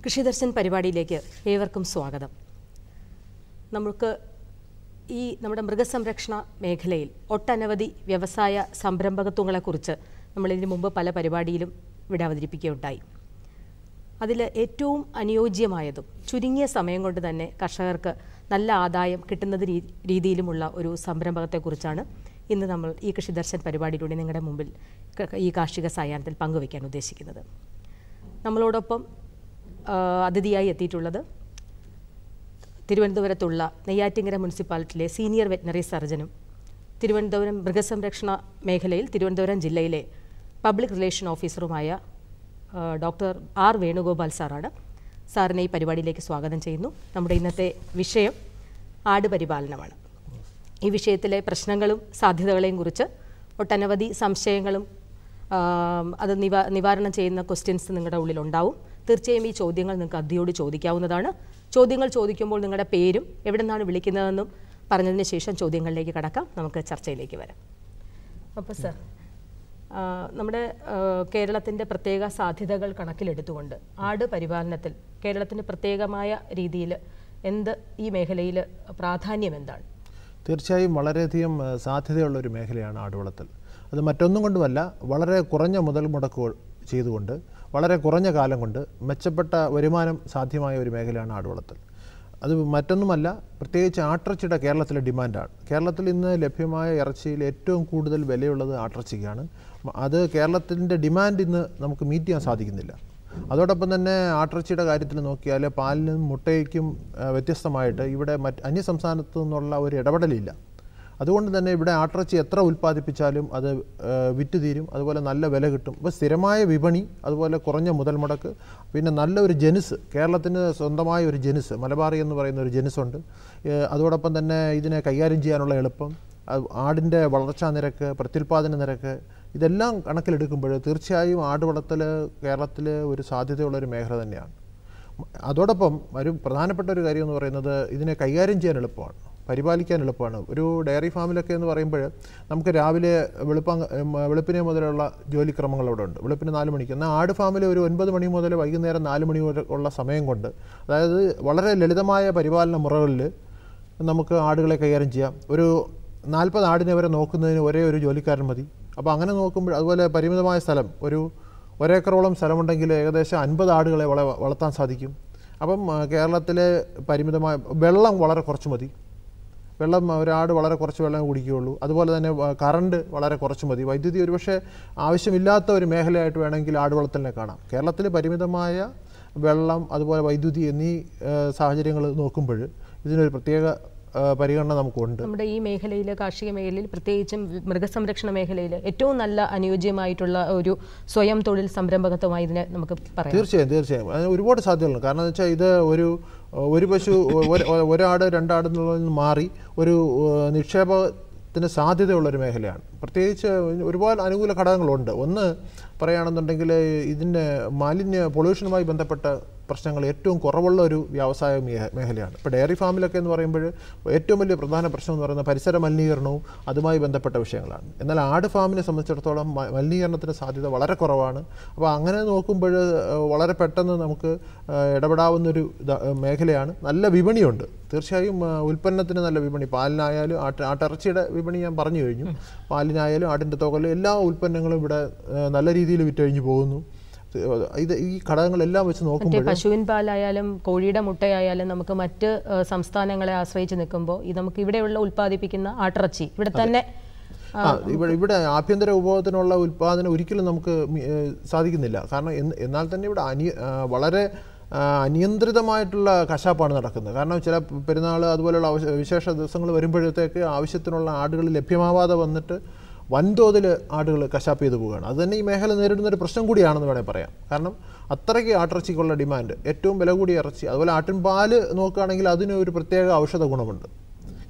കൃഷിദർശൻ പരിപാടിയിലേക്ക് ഏവർക്കും സ്വാഗതം. നമുക്ക് നമ്മുടെ മൃഗസംരക്ഷണ മേഖലയിൽ ഒട്ടനവധി വ്യവസായ സംരംഭകത്വങ്ങളെക്കുറിച്ച് നമ്മൾ ഇതിനു മുമ്പ് പല പരിപാടിയിലും ഇവിടെ അവതരിപ്പിക്കുകയുണ്ടായി. അതിൽ ഏറ്റവും അനുയോജ്യമായതും ചുരുങ്ങിയ സമയം കൊണ്ട് തന്നെ കർഷകർക്ക് നല്ല ആദായം കിട്ടുന്നത് രീതിയിലുമുള്ള ഒരു സംരംഭകത്തെക്കുറിച്ചാണ് ഇന്ന് നമ്മൾ ഈ കൃഷിദർശൻ പരിപാടിയിലൂടെ നിങ്ങളുടെ മുമ്പിൽ ഈ കാർഷിക സായാഹ്നത്തിൽ പങ്കുവയ്ക്കാൻ ഉദ്ദേശിക്കുന്നത്. നമ്മളോടൊപ്പം അതിഥിയായി എത്തിയിട്ടുള്ളത് തിരുവനന്തപുരത്തുള്ള നെയ്യാറ്റിങ്കര മുനിസിപ്പാലിറ്റിയിലെ സീനിയർ വെറ്റിനറി സർജനും തിരുവനന്തപുരം മൃഗസംരക്ഷണ മേഖലയിൽ തിരുവനന്തപുരം ജില്ലയിലെ പബ്ലിക് റിലേഷൻ ഓഫീസറുമായ ഡോക്ടർ ആർ വേണുഗോപാൽ സാറാണ്. സാറിനെ ഈ പരിപാടിയിലേക്ക് സ്വാഗതം ചെയ്യുന്നു. നമ്മുടെ ഇന്നത്തെ വിഷയം ആടുപരിപാലനമാണ്. ഈ വിഷയത്തിലെ പ്രശ്നങ്ങളും സാധ്യതകളെയും കുറിച്ച് ഒട്ടനവധി സംശയങ്ങളും അത് നിവാരണം ചെയ്യുന്ന ക്വസ്റ്റ്യൻസ് നിങ്ങളുടെ ഉള്ളിലുണ്ടാവും. തീർച്ചയായും ഈ ചോദ്യങ്ങൾ നിങ്ങൾക്ക് അതിഥിയോട് ചോദിക്കാവുന്നതാണ്. ചോദ്യങ്ങൾ ചോദിക്കുമ്പോൾ നിങ്ങളുടെ പേരും എവിടെ നിന്നാണ് വിളിക്കുന്നതെന്നും പറഞ്ഞതിന് ശേഷം ചോദ്യങ്ങളിലേക്ക് കടക്കാം. നമുക്ക് ചർച്ചയിലേക്ക് വരാം. അപ്പോൾ സർ, നമ്മുടെ കേരളത്തിൻ്റെ പ്രത്യേക സാധ്യതകൾ കണക്കിലെടുത്തുകൊണ്ട് ആട് പരിപാലനത്തിൽ കേരളത്തിന് പ്രത്യേകമായ രീതിയിൽ ഈ മേഖലയിൽ പ്രാധാന്യം എന്താണ്? തീർച്ചയായും വളരെയധികം സാധ്യതയുള്ളൊരു മേഖലയാണ് ആടുവളർത്തൽ. അത് മറ്റൊന്നും കൊണ്ടുമല്ല, വളരെ കുറഞ്ഞ മുതൽ മുടക്കുകൾ ചെയ്തുകൊണ്ട് വളരെ കുറഞ്ഞ കാലം കൊണ്ട് മെച്ചപ്പെട്ട വരുമാനം സാധ്യമായ ഒരു മേഖലയാണ് ആടുവളർത്തൽ. അത് മറ്റൊന്നുമല്ല, പ്രത്യേകിച്ച് ആട്ടിറച്ചിയുടെ കേരളത്തിലെ ഡിമാൻഡാണ്. കേരളത്തിൽ ഇന്ന് ലഭ്യമായ ഇറച്ചിയിൽ ഏറ്റവും കൂടുതൽ വിലയുള്ളത് ആട്ടിറച്ചിക്കാണ്. അത് കേരളത്തിൻ്റെ ഡിമാൻഡ് ഇന്ന് നമുക്ക് മീറ്റ് ചെയ്യാൻ സാധിക്കുന്നില്ല. അതോടൊപ്പം തന്നെ ആട്ടിറച്ചിയുടെ കാര്യത്തിൽ നോക്കിയാൽ പാലിനും മുട്ടയ്ക്കും വ്യത്യസ്തമായിട്ട് ഇവിടെ അന്യ സംസ്ഥാനത്തു നിന്നുള്ള ഒരു ഇടപെടലില്ല. അതുകൊണ്ട് തന്നെ ഇവിടെ ആട്ടിറച്ചി എത്ര ഉൽപ്പാദിപ്പിച്ചാലും അത് വിറ്റ് തീരും, അതുപോലെ നല്ല വില കിട്ടും. ഇപ്പോൾ സ്ഥിരമായ വിപണി, അതുപോലെ കുറഞ്ഞ മുതൽ മുടക്ക്, പിന്നെ നല്ലൊരു ജനുസ്, കേരളത്തിന് സ്വന്തമായ ഒരു ജനുസ്, മലബാറി എന്ന് പറയുന്ന ഒരു ജനുസുണ്ട്. അതോടൊപ്പം തന്നെ ഇതിനെ കൈകാര്യം ചെയ്യാനുള്ള എളുപ്പം, ആടിൻ്റെ വളർച്ചാ നിരക്ക്, പ്രത്യുൽപാദന നിരക്ക്, ഇതെല്ലാം കണക്കിലെടുക്കുമ്പോൾ തീർച്ചയായും ആട് വളർത്തൽ കേരളത്തിൽ ഒരു സാധ്യതയുള്ളൊരു മേഖല തന്നെയാണ്. അതോടൊപ്പം ഒരു പ്രധാനപ്പെട്ട ഒരു കാര്യം എന്ന് പറയുന്നത് ഇതിനെ കൈകാര്യം ചെയ്യാൻ എളുപ്പമാണ്, പരിപാലിക്കാൻ എളുപ്പമാണ്. ഒരു ഡയറി ഫാമിലൊക്കെ എന്ന് പറയുമ്പോൾ നമുക്ക് രാവിലെ വെളുപ്പിനെ മുതലുള്ള ജോലിക്രമങ്ങൾ അവിടെ ഉണ്ട്. വെളുപ്പിന് 4 മണിക്ക്. എന്നാൽ ആട് ഫാമിൽ ഒരു 9 മണി മുതൽ വൈകുന്നേരം 4 മണി വരെ ഉള്ള സമയം കൊണ്ട്, അതായത് വളരെ ലളിതമായ പരിപാലന മുറകളിൽ നമുക്ക് ആടുകളെ കൈകാര്യം ചെയ്യാം. ഒരു 40 ആടിനെ വരെ നോക്കുന്നതിന് ഒരേ ഒരു ജോലിക്കാരൻ മതി. അപ്പോൾ അങ്ങനെ നോക്കുമ്പോൾ, അതുപോലെ പരിമിതമായ സ്ഥലം, ഒരു 1 ഏക്കറോളം സ്ഥലമുണ്ടെങ്കിൽ ഏകദേശം 50 ആടുകളെ വളർത്താൻ സാധിക്കും. അപ്പം കേരളത്തിലെ പരിമിതമായ വെള്ളം വളരെ കുറച്ച് മതി. വെള്ളം ഒരാട് വളരെ കുറച്ച് വെള്ളം കുടിക്കുകയുള്ളൂ. അതുപോലെ തന്നെ കറണ്ട് വളരെ കുറച്ച് മതി. വൈദ്യുതി ഒരുപക്ഷെ ആവശ്യമില്ലാത്ത ഒരു മേഖലയായിട്ട് വേണമെങ്കിൽ ആട് വളർത്തലിനെ കാണാം. കേരളത്തിൽ പരിമിതമായ വെള്ളം, അതുപോലെ വൈദ്യുതി എന്നീ സാഹചര്യങ്ങൾ നോക്കുമ്പോൾ ഇതിനൊരു പ്രത്യേക പരിഗണന നമുക്കുണ്ട്. നമ്മുടെ ഈ മേഖലയിൽ, കാർഷിക മേഖലയിൽ, പ്രത്യേകിച്ചും മൃഗസംരക്ഷണ മേഖലയിൽ ഏറ്റവും നല്ല അനുയോജ്യമായിട്ടുള്ള ഒരു സ്വയം തൊഴിൽ സംരംഭകത്വമായി ഇതിനെ നമുക്ക് പറയാം. തീർച്ചയായും അതിന് ഒരുപാട് സാധ്യതകളുണ്ട്. കാരണം എന്ന് വെച്ചാൽ ഇത് ഒരു പശു, ഒരാട്, 2 ആട് എന്നുള്ളതിൽ നിന്ന് മാറി ഒരു നിക്ഷേപത്തിന് സാധ്യതയുള്ളൊരു മേഖലയാണ്. പ്രത്യേകിച്ച് ഒരുപാട് അനുകൂല ഘടകങ്ങളുണ്ട്. ഒന്ന് പറയുകയാണെന്നുണ്ടെങ്കിൽ ഇതിൻ്റെ പൊള്യൂഷനുമായി ബന്ധപ്പെട്ട പ്രശ്നങ്ങൾ ഏറ്റവും കുറവുള്ള ഒരു വ്യവസായ മേഖലയാണ്. ഇപ്പോൾ ഡയറി ഫാമിലൊക്കെ എന്ന് പറയുമ്പോൾ ഏറ്റവും വലിയ പ്രധാന പ്രശ്നം എന്ന് പറയുന്നത് പരിസര മലിനീകരണവും അതുമായി ബന്ധപ്പെട്ട വിഷയങ്ങളാണ്. എന്നാൽ ആട് ഫാമിനെ സംബന്ധിച്ചിടത്തോളം മലിനീകരണത്തിന് സാധ്യത വളരെ കുറവാണ്. അപ്പോൾ അങ്ങനെ നോക്കുമ്പോൾ വളരെ പെട്ടെന്ന് നമുക്ക് ഇടപെടാവുന്നൊരു മേഖലയാണ്. നല്ല വിപണിയുണ്ട്. തീർച്ചയായും ഉൽപ്പന്നത്തിന് നല്ല വിപണി, പാലിനായാലും ആട്ടിറച്ചിയുടെ വിപണി ഞാൻ പറഞ്ഞു കഴിഞ്ഞു. പാലിനായാലും ആടിൻ്റെ തുകലും എല്ലാ ഉൽപ്പന്നങ്ങളും ഇവിടെ നല്ല രീതിയിൽ വിറ്റഴിഞ്ഞു പോകുന്നു. ഈ ഘടകങ്ങളെല്ലാം വെച്ച് നോക്കുമ്പോൾ പശുവിൻ പാലായാലും കോഴിയുടെ മുട്ടയായാലും നമുക്ക് മറ്റ് സംസ്ഥാനങ്ങളെ ആശ്രയിച്ച് നിൽക്കുമ്പോൾ നമുക്ക് ഇവിടെയുള്ള ഉൽപ്പാദിപ്പിക്കുന്ന ആട്ടിറച്ചി ഇവിടെ തന്നെ ഇവിടെ ആഭ്യന്തര ഉപഭോഗത്തിനുള്ള ഉൽപ്പാദനം ഒരിക്കലും നമുക്ക് സാധിക്കുന്നില്ല. കാരണം എന്നാൽ തന്നെ ഇവിടെ വളരെ അനിയന്ത്രിതമായിട്ടുള്ള കശാപ്പാണ് നടക്കുന്നത്. കാരണം ചില പെരുന്നാൾ അതുപോലെയുള്ള വിശേഷ ദിവസങ്ങൾ വരുമ്പോഴത്തേക്ക് ആവശ്യത്തിനുള്ള ആടുകൾ ലഭ്യമാവാതെ വന്നിട്ട് വൻതോതിൽ ആടുകൾ കശാപ്പ് ചെയ്തു പോവുകയാണ്. അത് തന്നെ ഈ മേഖല നേരിടുന്നൊരു പ്രശ്നം കൂടിയാണെന്ന് വേണമെങ്കിൽ പറയാം. കാരണം അത്രയ്ക്ക് ആട്ടിറച്ചിക്കുള്ള ഡിമാൻഡ്, ഏറ്റവും വില കൂടിയ ഇറച്ചി. അതുപോലെ ആട്ടിൻ പാല് നോക്കുകയാണെങ്കിൽ അതിന് ഒരു പ്രത്യേക ഔഷധ ഗുണമുണ്ട്.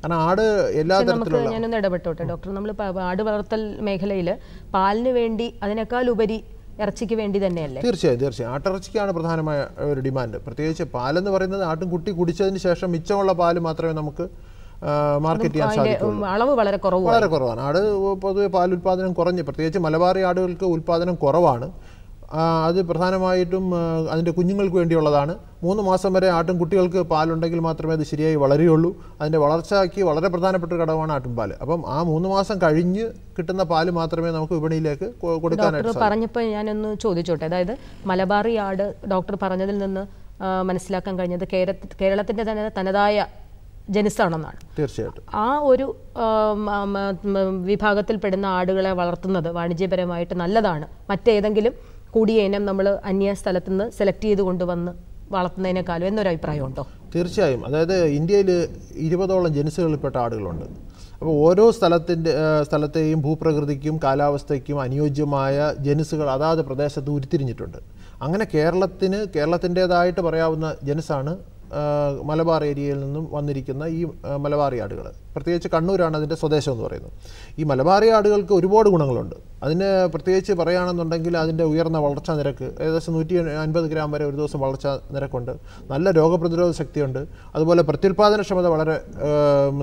കാരണം ആട് എല്ലാ തരത്തിലുള്ള, ഞാനൊന്ന് ഇടപെട്ടോട്ടെ ഡോക്ടർ, നമ്മൾ ആട് വളർത്തൽ മേഖലയിൽ പാലിന് വേണ്ടി അതിനേക്കാൾ ഉപരി ഇറച്ചിക്ക് വേണ്ടി തന്നെയല്ലേ? തീർച്ചയായും ആട്ടിറച്ചിക്കാണ് പ്രധാനമായ ഒരു ഡിമാൻഡ്. പ്രത്യേകിച്ച് പാലെന്ന് പറയുന്നത് ആട്ടും കുട്ടി കുടിച്ചതിന് ശേഷം മിച്ചമുള്ള പാല് മാത്രമേ നമുക്ക് മാർക്കറ്റ് ചെയ്യാൻ സാധിക്കുള്ളൂ. അളവ് വളരെ കുറവാണ്. ആട് പൊതുവെ പാലുൽപാദനം കുറഞ്ഞ്, പ്രത്യേകിച്ച് മലബാറി ആടുകൾക്ക് ഉൽപാദനം കുറവാണ്. അത് പ്രധാനമായിട്ടും അതിൻ്റെ കുഞ്ഞുങ്ങൾക്ക് വേണ്ടിയുള്ളതാണ്. 3 മാസം വരെ ആട്ടിൻകുട്ടികൾക്ക് പാലുണ്ടെങ്കിൽ മാത്രമേ അത് ശരിയായി വളരുകയുള്ളൂ. അതിൻ്റെ വളർച്ചയ്ക്ക് വളരെ പ്രധാനപ്പെട്ട ഒരു ഘടകമാണ് ആട്ടിൻപാൽ. അപ്പം ആ 3 മാസം കഴിഞ്ഞ് കിട്ടുന്ന പാല് മാത്രമേ നമുക്ക് വിപണിയിലേക്ക് കൊടുക്കാനായിട്ട് സാധിക്കൂ. പറഞ്ഞപ്പോൾ ഞാനൊന്ന് ചോദിച്ചോട്ടെ, അതായത് മലബാറി ആട് ഡോക്ടർ പറഞ്ഞതിൽ നിന്ന് മനസ്സിലാക്കാൻ കഴിഞ്ഞത് കേരളത്തിൻ്റെ തന്നെ തനതായ ജനുസാണെന്നാണ്. തീർച്ചയായിട്ടും ആ ഒരു വിഭാഗത്തിൽപ്പെടുന്ന ആടുകളെ വളർത്തുന്നത് വാണിജ്യപരമായിട്ട് നല്ലതാണ്. മറ്റേതെങ്കിലും കൂടിയ ഇനം നമ്മൾ അന്യ സ്ഥലത്തു നിന്ന് സെലക്ട് ചെയ്ത് കൊണ്ടുവന്ന് വളർത്തുന്നതിനേക്കാളും എന്നൊരു അഭിപ്രായമുണ്ടോ? തീർച്ചയായും. അതായത് ഇന്ത്യയിൽ 20ഓളം ജനുസുകളിൽപ്പെട്ട ആടുകളുണ്ട്. അപ്പോൾ ഓരോ സ്ഥലത്തെയും ഭൂപ്രകൃതിക്കും കാലാവസ്ഥയ്ക്കും അനുയോജ്യമായ ജനുസുകൾ അതാത് പ്രദേശത്ത് ഉരുത്തിരിഞ്ഞിട്ടുണ്ട്. അങ്ങനെ കേരളത്തിൻ്റേതായിട്ട് പറയാവുന്ന ജനുസാണ് മലബാർ ഏരിയയിൽ നിന്നും വന്നിരിക്കുന്ന ഈ മലബാറി ആടുകൾ. പ്രത്യേകിച്ച് കണ്ണൂരാണ് അതിൻ്റെ സ്വദേശം എന്ന് പറയുന്നത്. ഈ മലബാറി ആടുകൾക്ക് ഒരുപാട് ഗുണങ്ങളുണ്ട്. അതിന് പ്രത്യേകിച്ച് പറയുകയാണെന്നുണ്ടെങ്കിൽ അതിൻ്റെ ഉയർന്ന വളർച്ചാ നിരക്ക്, ഏകദേശം 150 ഗ്രാം വരെ ഒരു ദിവസം വളർച്ചാ നിരക്കുണ്ട്. നല്ല രോഗപ്രതിരോധ ശക്തിയുണ്ട്. അതുപോലെ പ്രത്യുൽപാദനക്ഷമത വളരെ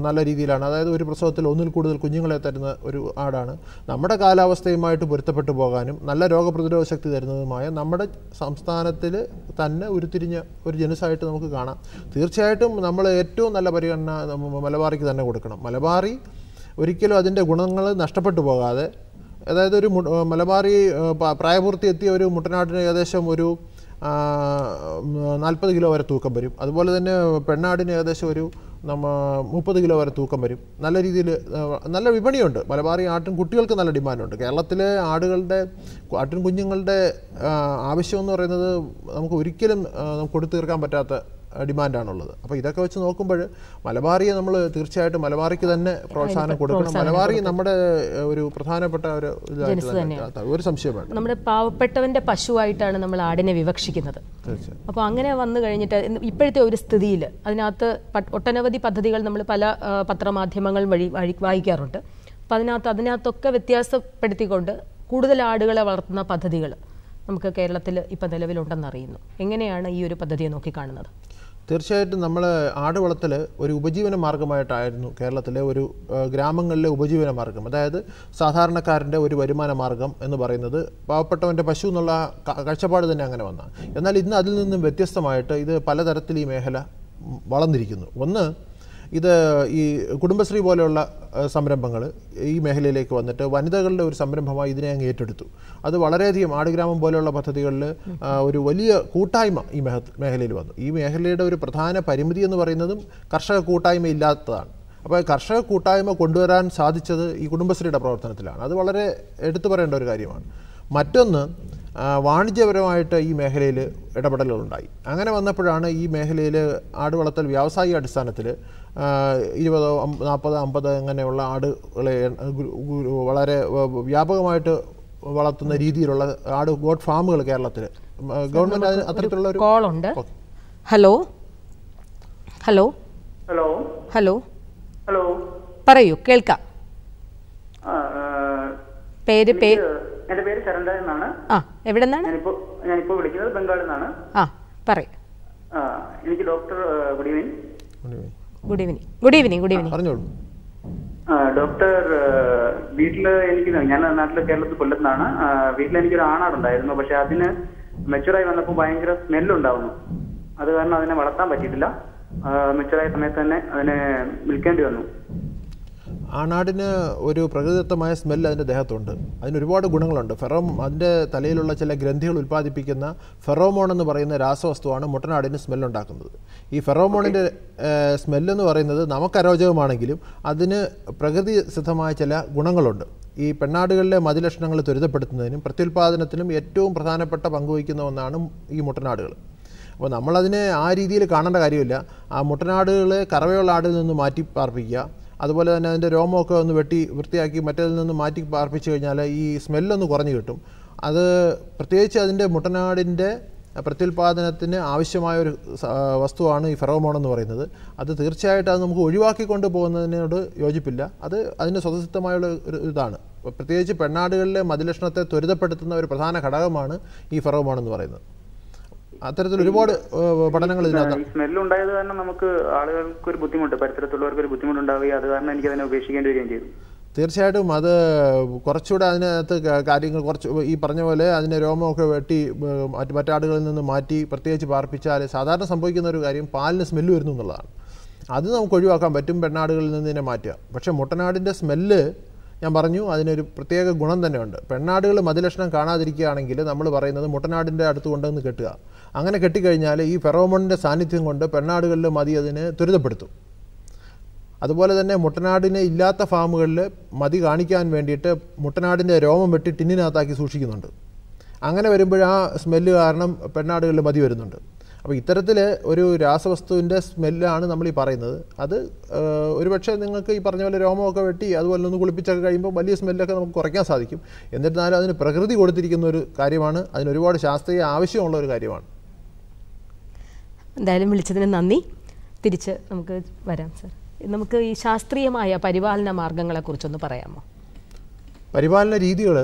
നല്ല രീതിയിലാണ്. അതായത് ഒരു പ്രസവത്തിൽ 1-ൽ കൂടുതൽ കുഞ്ഞുങ്ങളെ തരുന്ന ഒരു ആടാണ്. നമ്മുടെ കാലാവസ്ഥയുമായിട്ട് പൊരുത്തപ്പെട്ടു പോകാനും നല്ല രോഗപ്രതിരോധ ശക്തി തരുന്നതുമായ നമ്മുടെ സംസ്ഥാനത്തിൽ തന്നെ ഉരുത്തിരിഞ്ഞ ഒരു ജനുസായിട്ട് നമുക്ക് കാണാം. തീർച്ചയായിട്ടും നമ്മൾ ഏറ്റവും നല്ല പരിഗണന മലബാറിക്ക് തന്നെ കൊടുക്കണം. മലബാറി ഒരിക്കലും അതിൻ്റെ ഗുണങ്ങൾ നഷ്ടപ്പെട്ടു പോകാതെ, അതായത് ഒരു മലബാറി പ്രായപൂർത്തി എത്തിയ ഒരു മുട്ടനാടിന് ഏകദേശം ഒരു 40 കിലോ വരെ തൂക്കം വരും. അതുപോലെ തന്നെ പെണ്ണാടിന് ഏകദേശം ഒരു 30 കിലോ വരെ തൂക്കം വരും. നല്ല രീതിയിൽ നല്ല വിപണിയുണ്ട്. മലബാറി ആട്ടിൻകുട്ടികൾക്ക് നല്ല ഡിമാൻഡുണ്ട്. കേരളത്തിലെ ആട്ടിൻകുഞ്ഞുങ്ങളുടെ ആവശ്യം എന്ന് പറയുന്നത് നമുക്ക് ഒരിക്കലും കൊടുത്തു തീർക്കാൻ പറ്റാത്ത ഡിമാൻഡാണുള്ളത്. അപ്പോൾ ഇതൊക്കെ വെച്ച് നോക്കുമ്പോൾ മലബാറിയെ നമ്മൾ തീർച്ചയായിട്ടും മലബാറിക്ക് തന്നെ പ്രോത്സാഹനം കൊടുക്കണം. മലബാറി നമ്മുടെ ഒരു പ്രധാനപ്പെട്ട ഒരു സംശയം വേണ്ട. നമ്മുടെ പാവപ്പെട്ടവന്റെ പശുവായിട്ടാണ് നമ്മൾ ആടിനെ വിവക്ഷിക്കുന്നത്. അപ്പോൾ അങ്ങനെ വന്നു കഴിഞ്ഞിട്ട് ഇപ്പോഴത്തെ ഒരു സ്ഥിതിയിൽ അതിനകത്ത് ഒട്ടനവധി പദ്ധതികൾ നമ്മൾ പല പത്രമാധ്യമങ്ങൾ വഴി വായിക്കാറുണ്ട്. അപ്പോൾ അതിനകത്തൊക്കെ വ്യത്യാസപ്പെടുത്തിക്കൊണ്ട് കൂടുതൽ ആടുകളെ വളർത്തുന്ന പദ്ധതികൾ നമുക്ക് കേരളത്തിൽ ഇപ്പം നിലവിലുണ്ടെന്നറിയുന്നു. എങ്ങനെയാണ് ഈ ഒരു പദ്ധതിയെ നോക്കിക്കാണുന്നത്? തീർച്ചയായിട്ടും നമ്മൾ ആട് വളർത്തൽ ഒരു ഉപജീവന മാർഗമായിട്ടായിരുന്നു കേരളത്തിലെ ഒരു ഗ്രാമങ്ങളിലെ ഉപജീവന മാർഗം. അതായത് സാധാരണക്കാരൻ്റെ ഒരു വരുമാന മാർഗം എന്ന് പറയുന്നത് പാവപ്പെട്ടവൻ്റെ പശു എന്നുള്ള കാഴ്ചപ്പാട് തന്നെ അങ്ങനെ വന്ന. എന്നാൽ ഇന്ന് അതിൽ നിന്നും വ്യത്യസ്തമായിട്ട് ഇത് പലതരത്തിൽ ഈ മേഖല വളർന്നിരിക്കുന്നു. ഒന്ന്, ഇത് ഈ കുടുംബശ്രീ പോലെയുള്ള സംരംഭങ്ങൾ ഈ മേഖലയിലേക്ക് വന്നിട്ട് വനിതകളുടെ ഒരു സംരംഭമായി ഇതിനെ അങ്ങ് ഏറ്റെടുത്തു. അത് വളരെയധികം ആടുഗ്രാമം പോലെയുള്ള പദ്ധതികളിൽ ഒരു വലിയ കൂട്ടായ്മ ഈ മേഖലയിൽ വന്നു. ഈ മേഖലയുടെ ഒരു പ്രധാന പരിമിതി എന്ന് പറയുന്നതും കർഷക കൂട്ടായ്മ ഇല്ലാത്തതാണ്. അപ്പോൾ കർഷക കൂട്ടായ്മ കൊണ്ടുവരാൻ സാധിച്ചത് ഈ കുടുംബശ്രീയുടെ പ്രവർത്തനത്തിലാണ്. അത് വളരെ എടുത്തു പറയേണ്ട ഒരു കാര്യമാണ്. മറ്റൊന്ന്, വാണിജ്യപരമായിട്ട് ഈ മേഖലയിൽ ഇടപെടലുകളുണ്ടായി. അങ്ങനെ വന്നപ്പോഴാണ് ഈ മേഖലയിൽ ആട് വളർത്തൽ വ്യാവസായിക അടിസ്ഥാനത്തിൽ 20, 40, 50 അങ്ങനെയുള്ള ആടുകളെ വളരെ വ്യാപകമായിട്ട് വളർത്തുന്ന രീതിയിലുള്ള ഗോഡ് ഫാമുകൾ കേരളത്തിൽ ഗവൺമെൻറ് അത്തരത്തിലുള്ള ഒരു കോളുണ്ട്. Hello hello hello hello hello പറയൂ, കേൾക്കാം. എന്റെ പേര് ശരണ്ട എന്നാണ്. എവിടെ നിന്നാണ്? ഞാനിപ്പോ വിളിക്കുന്നത് ബംഗാളിൽ നിന്നാണ്. പറയൂ. എനിക്ക് doctor good evening. Good evening പറഞ്ഞോളൂ. ഡോക്ടർ, വീട്ടില് ഞാൻ നാട്ടില് കേരളത്തിൽ കൊല്ലത്തുനിന്നാണ്. വീട്ടിൽ എനിക്കൊരു ആണാടുണ്ടായിരുന്നു. പക്ഷെ അതിന് മെച്ചുറായി വന്നപ്പോൾ ഭയങ്കര സ്മെല്ലുണ്ടാവുന്നു. അത് കാരണം അതിനെ വളർത്താൻ പറ്റിയിട്ടില്ല. മെച്ചുറായ സമയത്ത് തന്നെ അതിനെ വിൽക്കേണ്ടി വന്നു. ആണാടിന് ഒരു പ്രകൃതിദത്തമായ സ്മെല്ല് അതിൻ്റെ ദേഹത്തുണ്ട്. അതിനൊരുപാട് ഗുണങ്ങളുണ്ട്. അതിൻ്റെ തലയിലുള്ള ചില ഗ്രന്ഥികൾ ഉൽപ്പാദിപ്പിക്കുന്ന ഫെറോമോൺ എന്ന് പറയുന്ന രാസവസ്തുവാണ് മുട്ടനാടിന് സ്മെല്ലുണ്ടാക്കുന്നത്. ഈ ഫെറോമോണിൻ്റെ സ്മെല്ലെന്ന് പറയുന്നത് നമുക്ക് അരോചകമാണെങ്കിലും അതിന് പ്രകൃതി സിദ്ധമായ ചില ഗുണങ്ങളുണ്ട്. ഈ പെണ്ണാടുകളിലെ മതിലക്ഷണങ്ങൾ ത്വരിതപ്പെടുത്തുന്നതിനും പ്രത്യുൽപാദനത്തിനും ഏറ്റവും പ്രധാനപ്പെട്ട പങ്കുവഹിക്കുന്ന ഒന്നാണ് ഈ മുട്ടനാടുകൾ. അപ്പോൾ നമ്മളതിനെ ആ രീതിയിൽ കാണേണ്ട കാര്യമില്ല. ആ മുട്ടനാടുകളെ കറവയുള്ള ആടിൽ നിന്ന് മാറ്റി പാർപ്പിക്കുക, അതുപോലെ തന്നെ അതിൻ്റെ രോമമൊക്കെ ഒന്ന് വെട്ടി വൃത്തിയാക്കി മറ്റേതിൽ നിന്ന് മാറ്റി പാർപ്പിച്ചു കഴിഞ്ഞാൽ ഈ സ്മെല്ലൊന്ന് കുറഞ്ഞു കിട്ടും. അത് പ്രത്യേകിച്ച് അതിൻ്റെ മുട്ടനാടിൻ്റെ പ്രത്യുൽപാദനത്തിന് ആവശ്യമായ ഒരു വസ്തുവാണ് ഈ ഫെറോമോൺ എന്ന് പറയുന്നത്. അത് തീർച്ചയായിട്ടും അത് നമുക്ക് ഒഴിവാക്കിക്കൊണ്ട് പോകുന്നതിനോട് യോജിപ്പില്ല. അതിന് സ്വതസിദ്ധമായുള്ള ഒരു ഇതാണ്. പ്രത്യേകിച്ച് പെണ്ണാടുകളിലെ മതിലക്ഷണത്തെ ത്വരിതപ്പെടുത്തുന്ന ഒരു പ്രധാന ഘടകമാണ് ഈ ഫെറോമോൺ എന്ന് പറയുന്നത്. അത്തരത്തിൽ ഒരുപാട് പഠനങ്ങൾ ഇതിനകത്ത്. സ്മെല്ലുണ്ടായത് കാരണം നമുക്ക് ആളുകൾക്ക് ഒരു ബുദ്ധിമുട്ട്, പരിസരത്തുള്ളവർക്ക് ഒരു ബുദ്ധിമുട്ടുണ്ടാവുകയും അത് കാരണം എനിക്ക് അതിനെ ഉപേക്ഷിക്കേണ്ടി വരികയും ചെയ്തു. തീർച്ചയായിട്ടും അത് കുറച്ചുകൂടെ അതിനകത്ത് കാര്യങ്ങൾ കുറച്ച് ഈ പറഞ്ഞ പോലെ അതിൻ്റെ രോമമൊക്കെ വെട്ടി മറ്റാടുകളിൽ നിന്ന് മാറ്റി പ്രത്യേകിച്ച് പാർപ്പിച്ചാൽ സാധാരണ സംഭവിക്കുന്ന ഒരു കാര്യം പാലിന് സ്മെല്ല് വരുന്നു എന്നുള്ളതാണ്. അത് നമുക്ക് ഒഴിവാക്കാൻ പറ്റും, പെണ്ണാടുകളിൽ നിന്ന് ഇതിനെ മാറ്റുക. പക്ഷേ മുട്ടനാടിൻ്റെ സ്മെല്ല് ഞാൻ പറഞ്ഞു അതിനൊരു പ്രത്യേക ഗുണം തന്നെയുണ്ട്. പെണ്ണാടുകൾ മതിലക്ഷണം കാണാതിരിക്കുകയാണെങ്കിൽ നമ്മൾ പറയുന്നത് മുട്ടനാടിൻ്റെ അടുത്ത് കൊണ്ടുവന്ന് കെട്ടുക. അങ്ങനെ കെട്ടിക്കഴിഞ്ഞാൽ ഈ ഫെറോമോണിൻ്റെ സാന്നിധ്യം കൊണ്ട് പെണ്ണാടുകളിൽ മതി അതിനെ ത്വരിതപ്പെടുത്തും. അതുപോലെ തന്നെ മുട്ടനാടിനെ ഇല്ലാത്ത ഫാമുകളിൽ മതി കാണിക്കാൻ വേണ്ടിയിട്ട് മുട്ടനാടിൻ്റെ രോമം വെട്ടി ടിന്നിനകത്താക്കി സൂക്ഷിക്കുന്നുണ്ട്. അങ്ങനെ വരുമ്പോൾ ആ സ്മെല്ല് കാരണം പെണ്ണാടുകളിൽ മതി വരുന്നുണ്ട്. അപ്പോൾ ഇത്തരത്തിൽ ഒരു രാസവസ്തുവിൻ്റെ സ്മെല്ലാണ് നമ്മൾ ഈ പറയുന്നത്. അത് ഒരുപക്ഷെ നിങ്ങൾക്ക് ഈ പറഞ്ഞ പോലെ രോമമൊക്കെ വെട്ടി അതുപോലെ ഒന്ന് കുളിപ്പിച്ചൊക്കെ കഴിയുമ്പോൾ വലിയ സ്മെല്ലൊക്കെ നമുക്ക് കുറയ്ക്കാൻ സാധിക്കും. എന്നിരുന്നാലും അതിന് പ്രകൃതി കൊടുത്തിരിക്കുന്ന ഒരു കാര്യമാണ്, അതിന് ഒരുപാട് ശാസ്ത്രീയ ആവശ്യമുള്ള ഒരു കാര്യമാണ്. എന്തായാലും വിളിച്ചതിന് നന്ദി. തിരിച്ച് നമുക്ക് വരാം സർ. നമുക്ക് ഈ ശാസ്ത്രീയമായ പരിപാലന മാർഗങ്ങളെക്കുറിച്ചൊന്ന് പറയാമോ? പരിപാലന രീതികൾ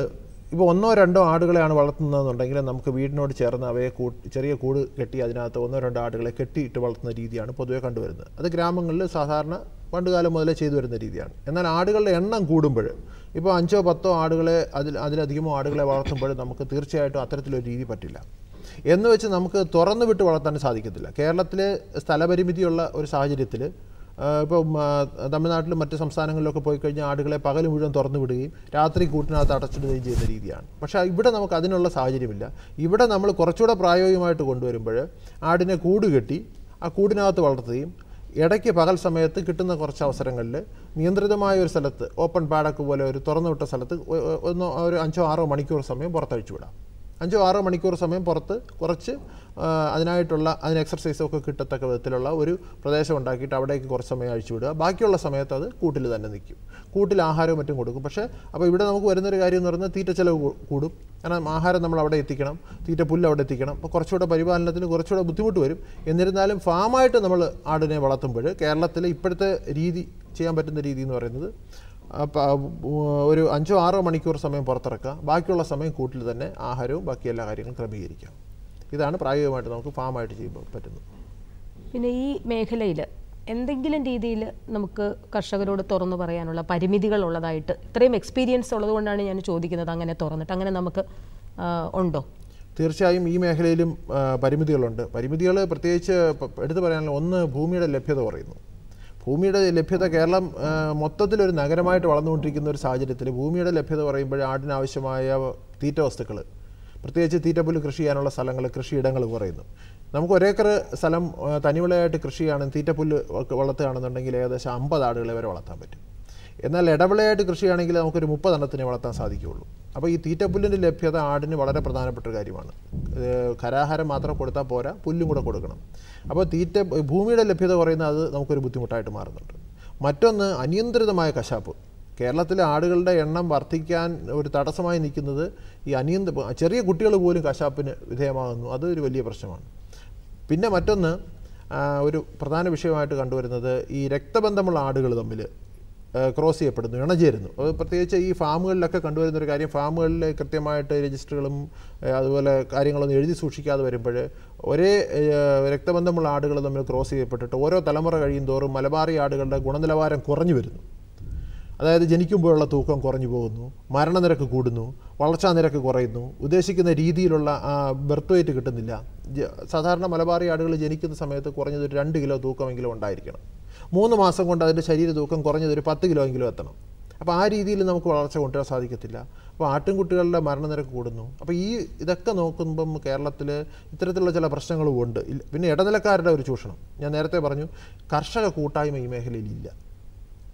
ഇപ്പോൾ 1-2 ആടുകളെയാണ് വളർത്തുന്നതെന്നുണ്ടെങ്കിൽ നമുക്ക് വീടിനോട് ചേർന്ന് അവയെ ചെറിയ കൂട് കെട്ടി അതിനകത്ത് 1-2 ആടുകളെ കെട്ടിയിട്ട് വളർത്തുന്ന രീതിയാണ് പൊതുവെ കണ്ടുവരുന്നത്. അത് ഗ്രാമങ്ങളിൽ സാധാരണ പണ്ടുകാലം മുതലേ ചെയ്തു വരുന്ന രീതിയാണ്. എന്നാൽ ആടുകളുടെ എണ്ണം കൂടുമ്പോൾ ഇപ്പോൾ 5-10 ആടുകളെ അതിലധികമോ ആടുകളെ വളർത്തുമ്പോൾ നമുക്ക് തീർച്ചയായിട്ടും അത്തരത്തിലൊരു രീതി പറ്റില്ല. എന്ന് വെച്ച് നമുക്ക് തുറന്നു വിട്ട് വളർത്താൻ സാധിക്കത്തില്ല. കേരളത്തിലെ സ്ഥലപരിമിതിയുള്ള ഒരു സാഹചര്യത്തിൽ ഇപ്പോൾ തമിഴ്നാട്ടിലും മറ്റ് സംസ്ഥാനങ്ങളിലൊക്കെ പോയി കഴിഞ്ഞാൽ ആടുകളെ പകൽ മുഴുവൻ തുറന്നു വിടുകയും രാത്രി കൂട്ടിനകത്ത് അടച്ചിടുകയും ചെയ്യുന്ന രീതിയാണ്. പക്ഷേ ഇവിടെ നമുക്ക് അതിനുള്ള സാഹചര്യമില്ല. ഇവിടെ നമ്മൾ കുറച്ചുകൂടെ പ്രായോഗികമായിട്ട് കൊണ്ടുവരുമ്പോൾ ആടിനെ കൂട് കെട്ടി ആ കൂടിനകത്ത് വളർത്തുകയും ഇടയ്ക്ക് പകൽ സമയത്ത് കിട്ടുന്ന കുറച്ച് അവസരങ്ങളിൽ നിയന്ത്രിതമായ ഒരു സ്ഥലത്ത് ഓപ്പൺ പാഡക്ക് പോലെ ഒരു തുറന്നു വിട്ട സ്ഥലത്ത് ഒരു 5-6 മണിക്കൂർ സമയം പുറത്തഴിച്ചു വിടാം. 5-6 മണിക്കൂർ സമയം പുറത്ത് കുറച്ച് അതിന് എക്സർസൈസൊക്കെ കിട്ടത്തക്ക വിധത്തിലുള്ള ഒരു പ്രദേശം ഉണ്ടാക്കിയിട്ട് അവിടേക്ക് കുറച്ച് സമയം അഴിച്ചു വിടുക. ബാക്കിയുള്ള സമയത്ത് അത് കൂട്ടിൽ തന്നെ നിൽക്കും. കൂട്ടിൽ ആഹാരവും മറ്റും കൊടുക്കും. പക്ഷേ അപ്പോൾ ഇവിടെ നമുക്ക് വരുന്നൊരു കാര്യം എന്ന് പറയുന്നത് തീറ്റ ചെലവ് കൂടും. കാരണം ആഹാരം നമ്മൾ അവിടെ എത്തിക്കണം, തീറ്റ പുല്ല് അവിടെ എത്തിക്കണം. അപ്പോൾ കുറച്ചുകൂടെ പരിപാലനത്തിന് കുറച്ചുകൂടെ ബുദ്ധിമുട്ട് വരും. എന്നിരുന്നാലും ഫാമായിട്ട് നമ്മൾ ആടിനെ വളർത്തുമ്പോൾ കേരളത്തിൽ ഇപ്പോഴത്തെ രീതി ചെയ്യാൻ പറ്റുന്ന രീതി എന്ന് പറയുന്നത് ഒരു 5-6 മണിക്കൂർ സമയം പുറത്തിറക്കുക, ബാക്കിയുള്ള സമയം കൂട്ടിൽ തന്നെ ആഹാരവും ബാക്കി എല്ലാ കാര്യങ്ങളും ക്രമീകരിക്കാം. ഇതാണ് പ്രായോഗികമായിട്ട് നമുക്ക് ഫാമായിട്ട് ചെയ്യുമ്പോൾ പറ്റുന്നത്. പിന്നെ ഈ മേഖലയിൽ എന്തെങ്കിലും രീതിയിൽ നമുക്ക് കർഷകരോട് തുറന്നു പറയാനുള്ള പരിമിതികൾ ഉള്ളതായിട്ട് ഇത്രയും എക്സ്പീരിയൻസ് ഉള്ളതുകൊണ്ടാണ് ഞാൻ ചോദിക്കുന്നത്. അങ്ങനെ തുറന്നിട്ട് അങ്ങനെ നമുക്ക് ഉണ്ടോ? തീർച്ചയായും ഈ മേഖലയിലും പരിമിതികളുണ്ട്. പരിമിതികൾ പ്രത്യേകിച്ച് എടുത്തു പറയാനുള്ള ഒന്ന് ഭൂമിയുടെ ലഭ്യത കുറയുന്നു. ഭൂമിയുടെ ലഭ്യത കേരളം മൊത്തത്തിലൊരു നഗരമായിട്ട് വളർന്നുകൊണ്ടിരിക്കുന്ന ഒരു സാഹചര്യത്തിൽ ഭൂമിയുടെ ലഭ്യത പറയുമ്പോൾ ആടിനാവശ്യമായ തീറ്റ വസ്തുക്കൾ, പ്രത്യേകിച്ച് തീറ്റപ്പുല്ല് കൃഷി ചെയ്യാനുള്ള സ്ഥലങ്ങൾ, കൃഷിയിടങ്ങൾ കുറയുന്നു. നമുക്ക് ഒരേക്കർ സ്ഥലം തനിവിളയായിട്ട് കൃഷി ചെയ്യുകയാണെങ്കിൽ തീറ്റപ്പുല്ല് വളർത്തുകയാണെന്നുണ്ടെങ്കിൽ ഏകദേശം 50 ആടുകളെ വരെ വളർത്താൻ പറ്റും. എന്നാൽ ഇടവിളയായിട്ട് കൃഷിയാണെങ്കിൽ നമുക്കൊരു 30 എണ്ണത്തിനെ വളർത്താൻ സാധിക്കുകയുള്ളൂ. അപ്പോൾ ഈ തീറ്റപ്പുല്ലിൻ്റെ ലഭ്യത ആടിന് വളരെ പ്രധാനപ്പെട്ട ഒരു കാര്യമാണ്. ഖരാഹാരം മാത്രം കൊടുത്താൽ പോരാ, പുല്ലും കൂടെ കൊടുക്കണം. അപ്പോൾ ഭൂമിയുടെ ലഭ്യത കുറയുന്നത് അത് നമുക്കൊരു ബുദ്ധിമുട്ടായിട്ട് മാറുന്നുണ്ട്. മറ്റൊന്ന് അനിയന്ത്രിതമായ കശാപ്പ്. കേരളത്തിലെ ആടുകളുടെ എണ്ണം വർദ്ധിക്കാൻ ഒരു തടസ്സമായി നിൽക്കുന്നത് ഈ ചെറിയ കുട്ടികൾ പോലും കശാപ്പിന് വിധേയമാകുന്നു. അതൊരു വലിയ പ്രശ്നമാണ്. പിന്നെ മറ്റൊന്ന് ഒരു പ്രധാന വിഷയമായിട്ട് കണ്ടുവരുന്നത് ഈ രക്തബന്ധമുള്ള ആടുകൾ തമ്മിൽ ക്രോസ് ചെയ്യപ്പെടുന്നു, ഇണചേരുന്നു. അത് പ്രത്യേകിച്ച് ഈ ഫാമുകളിലൊക്കെ കണ്ടുവരുന്നൊരു കാര്യം. ഫാമുകളിൽ കൃത്യമായിട്ട് രജിസ്റ്ററുകളും അതുപോലെ കാര്യങ്ങളൊന്നും എഴുതി സൂക്ഷിക്കാതെ വരുമ്പോൾ ഒരേ രക്തബന്ധമുള്ള ആടുകൾ തമ്മിൽ ക്രോസ് ചെയ്യപ്പെട്ടിട്ട് ഓരോ തലമുറ കഴിയും തോറും മലബാറി ആടുകളുടെ ഗുണനിലവാരം കുറഞ്ഞു വരുന്നു. അതായത് ജനിക്കുമ്പോഴുള്ള തൂക്കം കുറഞ്ഞു പോകുന്നു, മരണനിരക്ക് കൂടുന്നു, വളർച്ചാ നിരക്ക് കുറയുന്നു, ഉദ്ദേശിക്കുന്ന രീതിയിലുള്ള ബർത്ത് വെയ്റ്റ് കിട്ടുന്നില്ല. സാധാരണ മലബാറി ആടുകൾ ജനിക്കുന്ന സമയത്ത് കുറഞ്ഞത് ഒരു 2 കിലോ തൂക്കമെങ്കിലും ഉണ്ടായിരിക്കണം. 3 മാസം കൊണ്ട് അതിൻ്റെ ശരീര തൂക്കം കുറഞ്ഞത് ഒരു 10 കിലോ എങ്കിലും എത്തണം. അപ്പോൾ ആ രീതിയിൽ നമുക്ക് വളർച്ച കൊണ്ടുവരാൻ സാധിക്കത്തില്ല. അപ്പോൾ ആട്ടിൻകുട്ടികളുടെ മരണനിരക്ക് കൂടുന്നു. അപ്പോൾ ഇതൊക്കെ നോക്കുമ്പം കേരളത്തിൽ ഇത്തരത്തിലുള്ള ചില പ്രശ്നങ്ങളും ഉണ്ട്. പിന്നെ ഇടനിലക്കാരുടെ ഒരു ചൂഷണം. ഞാൻ നേരത്തെ പറഞ്ഞു, കർഷക കൂട്ടായ്മ ഈ മേഖലയിൽ ഇല്ല.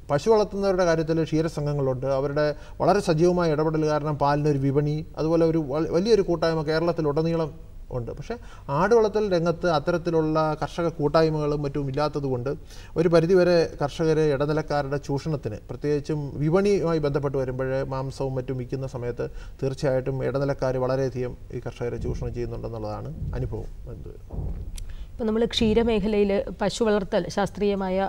പശു വളർത്തുന്നവരുടെ കാര്യത്തിൽ ക്ഷീരസംഘങ്ങളുണ്ട്. അവരുടെ വളരെ സജീവമായ ഇടപെടൽ കാരണം പാലിനൊരു വിപണി, അതുപോലെ ഒരു വലിയൊരു കൂട്ടായ്മ കേരളത്തിലുടനീളം ഉണ്ട്. പക്ഷേ ആട് വളർത്തൽ രംഗത്ത് അത്തരത്തിലുള്ള കർഷക കൂട്ടായ്മകളും മറ്റും ഇല്ലാത്തതുകൊണ്ട് ഒരു പരിധിവരെ കർഷകർ ഇടനിലക്കാരുടെ ചൂഷണത്തിന്, പ്രത്യേകിച്ചും വിപണിയുമായി ബന്ധപ്പെട്ട് വരുമ്പോൾ മാംസവും മറ്റും വിൽക്കുന്ന സമയത്ത് തീർച്ചയായിട്ടും ഇടനിലക്കാർ വളരെയധികം ഈ കർഷകരെ ചൂഷണം ചെയ്യുന്നുണ്ടെന്നുള്ളതാണ് അനുഭവം. ഇപ്പോൾ നമ്മൾ ക്ഷീരമേഖലയിൽ പശു വളർത്തൽ, ശാസ്ത്രീയമായ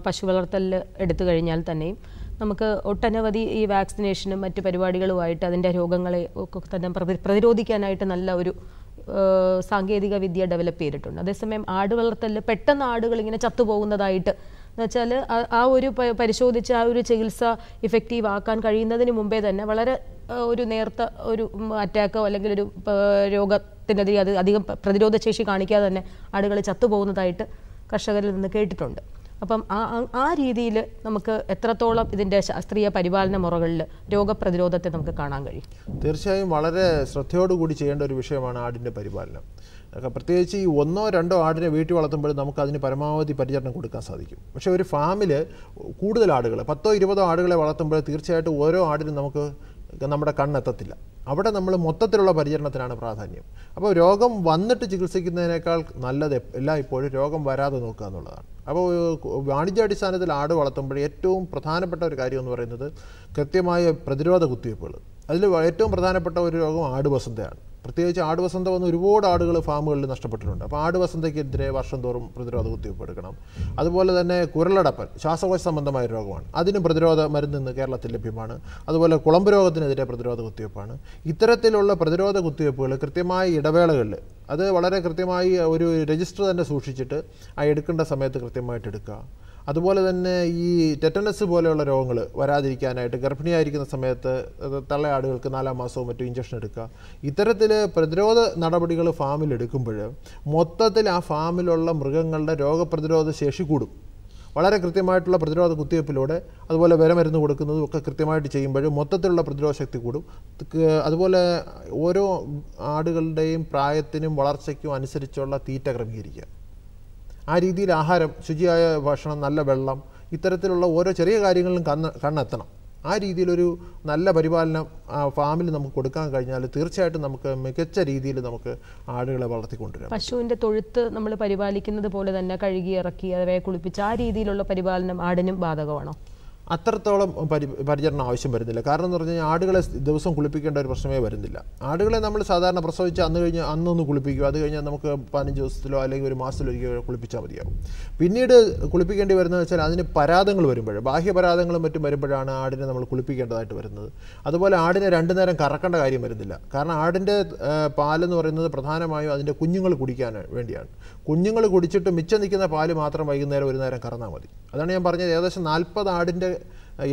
പശു വളർത്തലിൽ എടുത്തു കഴിഞ്ഞാൽ തന്നെയും നമുക്ക് ഒട്ടനവധി ഈ വാക്സിനേഷനും മറ്റ് പരിപാടികളുമായിട്ട് അതിൻ്റെ രോഗങ്ങളെ ഒക്കെ തന്നെ പ്രതിരോധിക്കാനായിട്ട് നല്ല ഒരു സാങ്കേതിക വിദ്യ ഡെവലപ്പ് ചെയ്തിട്ടുണ്ട്. അതേസമയം ആട് വളർത്തലിൽ പെട്ടെന്ന് ആടുകൾ ഇങ്ങനെ ചത്തുപോകുന്നതായിട്ട് എന്നുവെച്ചാൽ ആ ഒരു പരിശോധിച്ച് ആ ഒരു ചികിത്സ ഇഫക്റ്റീവ് ആക്കാൻ കഴിയുന്നതിന് മുമ്പേ തന്നെ വളരെ ഒരു നേർത്ത ഒരു അറ്റാക്കോ അല്ലെങ്കിൽ ഒരു രോഗത്തിനെതിരെ അത് അധികം പ്രതിരോധശേഷി കാണിക്കാതെ തന്നെ ആടുകൾ ചത്തുപോകുന്നതായിട്ട് കർഷകരിൽ നിന്ന് കേട്ടിട്ടുണ്ട്. അപ്പം ആ രീതിയിൽ നമുക്ക് എത്രത്തോളം ഇതിൻ്റെ ശാസ്ത്രീയ പരിപാലന മുറകളിൽ രോഗപ്രതിരോധത്തെ നമുക്ക് കാണാൻ കഴിയും? തീർച്ചയായും വളരെ ശ്രദ്ധയോടുകൂടി ചെയ്യേണ്ട ഒരു വിഷയമാണ് ആടിൻ്റെ പരിപാലനം. പ്രത്യേകിച്ച് ഈ 1-2 ആടിനെ വീട്ടിൽ വളർത്തുമ്പോൾ നമുക്ക് അതിന് പരമാവധി പരിചരണം കൊടുക്കാൻ സാധിക്കും. പക്ഷേ ഒരു ഫാമിൽ കൂടുതൽ ആടുകൾ 10-20 ആടുകളെ വളർത്തുമ്പോൾ തീർച്ചയായിട്ടും ഓരോ ആടിനും നമുക്ക് നമ്മുടെ കണ്ണെത്തത്തില്ല. അവിടെ നമ്മൾ മൊത്തത്തിലുള്ള പരിചരണത്തിനാണ് പ്രാധാന്യം. അപ്പോൾ രോഗം വന്നിട്ട് ചികിത്സിക്കുന്നതിനേക്കാൾ നല്ലത് ഇപ്പോഴും രോഗം വരാതെ നോക്കുക എന്നുള്ളതാണ്. അപ്പോൾ വാണിജ്യാടിസ്ഥാനത്തിൽ ആട് വളർത്തുമ്പോൾ ഏറ്റവും പ്രധാനപ്പെട്ട ഒരു കാര്യം എന്ന് പറയുന്നത് കൃത്യമായ പ്രതിരോധ കുത്തിവയ്പ്പുകൾ. അതിൽ ഏറ്റവും പ്രധാനപ്പെട്ട ഒരു രോഗം ആടുവസന്തയാണ്. പ്രത്യേകിച്ച് ആടുവസന്ത വന്ന് ഒരുപാട് ആടുകൾ ഫാമുകളിൽ നഷ്ടപ്പെട്ടിട്ടുണ്ട്. അപ്പോൾ ആടുവസന്തയ്ക്കെതിരെ വർഷം തോറും പ്രതിരോധ കുത്തിവയ്പ്പ് എടുക്കണം. അതുപോലെ തന്നെ കുരളടപ്പൻ ശ്വാസകോശ സംബന്ധമായ രോഗമാണ്, അതിനും പ്രതിരോധ മരുന്ന് ഇന്ന് കേരളത്തിൽ ലഭ്യമാണ്. അതുപോലെ കുളമ്പ് രോഗത്തിനെതിരെ പ്രതിരോധ കുത്തിവയ്പ്പാണ്. ഇത്തരത്തിലുള്ള പ്രതിരോധ കുത്തിവയ്പ്പുകൾ കൃത്യമായ ഇടവേളകളിൽ അത് വളരെ കൃത്യമായി ഒരു രജിസ്റ്റർ തന്നെ സൂക്ഷിച്ചിട്ട് ആ എടുക്കേണ്ട സമയത്ത് കൃത്യമായിട്ട് എടുക്കുക. അതുപോലെ തന്നെ ഈ ടെറ്റനസ് പോലെയുള്ള രോഗങ്ങൾ വരാതിരിക്കാനായിട്ട് ഗർഭിണിയായിരിക്കുന്ന സമയത്ത് തള്ളയാടുകൾക്ക് 4-ാം മാസവും മറ്റും ഇഞ്ചക്ഷൻ എടുക്കുക. ഇത്തരത്തിൽ പ്രതിരോധ നടപടികൾ ഫാമിൽ എടുക്കുമ്പോൾ മൊത്തത്തിൽ ആ ഫാമിലുള്ള മൃഗങ്ങളുടെ രോഗപ്രതിരോധ ശേഷി കൂടും. വളരെ കൃത്യമായിട്ടുള്ള പ്രതിരോധ കുത്തിവയ്പ്പിലൂടെ അതുപോലെ വിരമരുന്ന് കൊടുക്കുന്നതും ഒക്കെ കൃത്യമായിട്ട് ചെയ്യുമ്പോൾ മൊത്തത്തിലുള്ള പ്രതിരോധ ശക്തി കൂടും. അതുപോലെ ഓരോ ആടുകളുടെയും പ്രായത്തിനും വളർച്ചയ്ക്കും അനുസരിച്ചുള്ള തീറ്റ ക്രമീകരിക്കുക. ആ രീതിയിൽ ആഹാരം, ശുചിയായ ഭക്ഷണം, നല്ല വെള്ളം, ഇത്തരത്തിലുള്ള ഓരോ ചെറിയ കാര്യങ്ങളിലും കണ്ണെത്തണം. ആ രീതിയിലൊരു നല്ല പരിപാലനം ഫാമിൽ നമുക്ക് കൊടുക്കാൻ കഴിഞ്ഞാൽ തീർച്ചയായിട്ടും നമുക്ക് മികച്ച രീതിയിൽ നമുക്ക് ആടുകളെ വളർത്തിക്കൊണ്ടുവരാം. പശുവിൻ്റെ തൊഴുത്ത് നമ്മൾ പരിപാലിക്കുന്നത് പോലെ തന്നെ കഴുകി ഇറക്കി അവയെ കുളിപ്പിച്ച് ആ രീതിയിലുള്ള പരിപാലനം ആടിനും ബാധകമാണോ? അത്രത്തോളം പരിചരണം ആവശ്യം വരുന്നില്ല. കാരണം എന്ന് പറഞ്ഞു കഴിഞ്ഞാൽ ആടുകളെ ദിവസം കുളിപ്പിക്കേണ്ട ഒരു പ്രശ്നമേ വരുന്നില്ല. ആടുകളെ നമ്മൾ സാധാരണ പ്രസവിച്ച് അന്നൊന്ന് കുളിപ്പിക്കുക. അത് കഴിഞ്ഞാൽ നമുക്ക് 15 ദിവസത്തിലോ അല്ലെങ്കിൽ ഒരു മാസത്തിലോ ഒരിക്കൽ കുളിപ്പിച്ചാൽ മതിയാവും. പിന്നീട് കുളിപ്പിക്കേണ്ടി വരുന്നത് വെച്ചാൽ അതിന് പരാതങ്ങൾ വരുമ്പോൾ, ബാഹ്യ പരാതങ്ങളും മറ്റും വരുമ്പോഴാണ് ആടിനെ നമ്മൾ കുളിപ്പിക്കേണ്ടതായിട്ട് വരുന്നത്. അതുപോലെ ആടിനെ 2 നേരം കറക്കേണ്ട കാര്യം വരുന്നില്ല. കാരണം ആടിൻ്റെ പാലെന്ന് പറയുന്നത് പ്രധാനമായും അതിൻ്റെ കുഞ്ഞുങ്ങൾ കുടിക്കാൻ വേണ്ടിയാണ്. കുഞ്ഞുങ്ങൾ കുടിച്ചിട്ട് മിച്ചം നിൽക്കുന്ന പാല് മാത്രം വൈകുന്നേരം ഒരു നേരം കറന്നാൽ മതി. അതാണ് ഞാൻ പറഞ്ഞത്, ഏകദേശം 40 ആടിൻ്റെ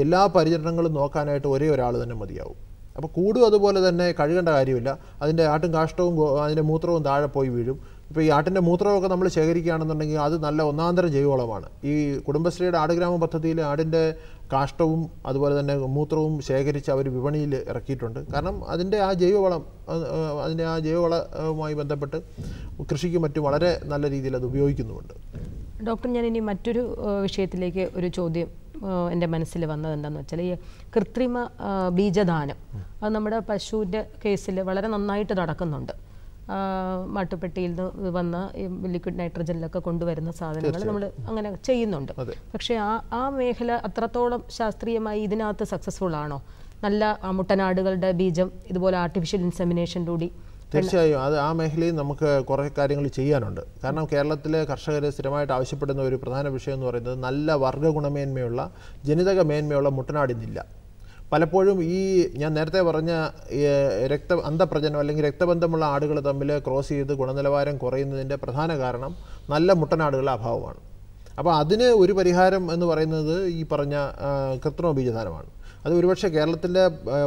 എല്ലാ പരിചരണങ്ങളും നോക്കാനായിട്ട് ഒരേ ഒരാൾ തന്നെ മതിയാവും. അപ്പോൾ കൂടും അതുപോലെ തന്നെ കഴുകേണ്ട കാര്യമില്ല. അതിൻ്റെ ആട്ടും കാഷ്ടവും അതിൻ്റെ മൂത്രവും താഴെ പോയി വീഴും. ഇപ്പോൾ ഈ ആട്ടിൻ്റെ മൂത്രമൊക്കെ നമ്മൾ ശേഖരിക്കുകയാണെന്നുണ്ടെങ്കിൽ അത് നല്ല ഒന്നാന്തരം ജൈവവളമാണ്. ഈ കുടുംബശ്രീയുടെ ആടുഗ്രാമ പദ്ധതിയിൽ ആടിൻ്റെ കാഷ്ടവും അതുപോലെ തന്നെ മൂത്രവും ശേഖരിച്ച് അവർ വിപണിയിൽ ഇറക്കിയിട്ടുണ്ട്. കാരണം അതിൻ്റെ ആ ജൈവവളവുമായി ബന്ധപ്പെട്ട് കൃഷിക്ക് മറ്റും വളരെ നല്ല രീതിയിൽ അത് ഉപയോഗിക്കുന്നുമുണ്ട്. ഡോക്ടർ, ഞാനിനി മറ്റൊരു വിഷയത്തിലേക്ക് ഒരു ചോദ്യം എൻ്റെ മനസ്സിൽ വന്നത് എന്താണെന്ന് വെച്ചാൽ ഈ കൃത്രിമ ബീജദാനം അത് നമ്മുടെ പശുവിൻ്റെ കേസിൽ വളരെ നന്നായിട്ട് നടക്കുന്നുണ്ട്. മാട്ടുപ്പെട്ടിയിൽ നിന്ന് വന്ന ലിക്വിഡ് നൈട്രജനിലൊക്കെ കൊണ്ടുവരുന്ന സാധനങ്ങൾ നമ്മൾ അങ്ങനെ ചെയ്യുന്നുണ്ട്. പക്ഷേ ആ മേഖല അത്രത്തോളം ശാസ്ത്രീയമായി ഇതിനകത്ത് സക്സസ്ഫുൾ ആണോ? നല്ല മുട്ടനാടുകളുടെ ബീജം ഇതുപോലെ ആർട്ടിഫിഷ്യൽ ഇൻസെമിനേഷനിലൂടെ തീർച്ചയായും അത് ആ മേഖലയിൽ നമുക്ക് കുറേ കാര്യങ്ങൾ ചെയ്യാനുണ്ട്. കാരണം കേരളത്തിലെ കർഷകർ സ്ഥിരമായിട്ട് ആവശ്യപ്പെടുന്ന ഒരു പ്രധാന വിഷയം എന്ന് പറയുന്നത് നല്ല വർഗ്ഗ ഗുണമേന്മയുള്ള ജനിതക മേന്മയുള്ള മുട്ടനാടിന്നില്ല. പലപ്പോഴും ഈ ഞാൻ നേരത്തെ പറഞ്ഞ അന്തപ്രജനം അല്ലെങ്കിൽ രക്തബന്ധമുള്ള ആടുകൾ തമ്മിൽ ക്രോസ് ചെയ്ത് ഗുണനിലവാരം കുറയുന്നതിൻ്റെ പ്രധാന കാരണം നല്ല മുട്ടനാടുകളുടെ അഭാവമാണ്. അപ്പോൾ അതിന് ഒരു പരിഹാരം എന്ന് പറയുന്നത് ഈ പറഞ്ഞ കൃത്രിമ ബീജദാനമാണ്. അത് ഒരുപക്ഷെ കേരളത്തിൻ്റെ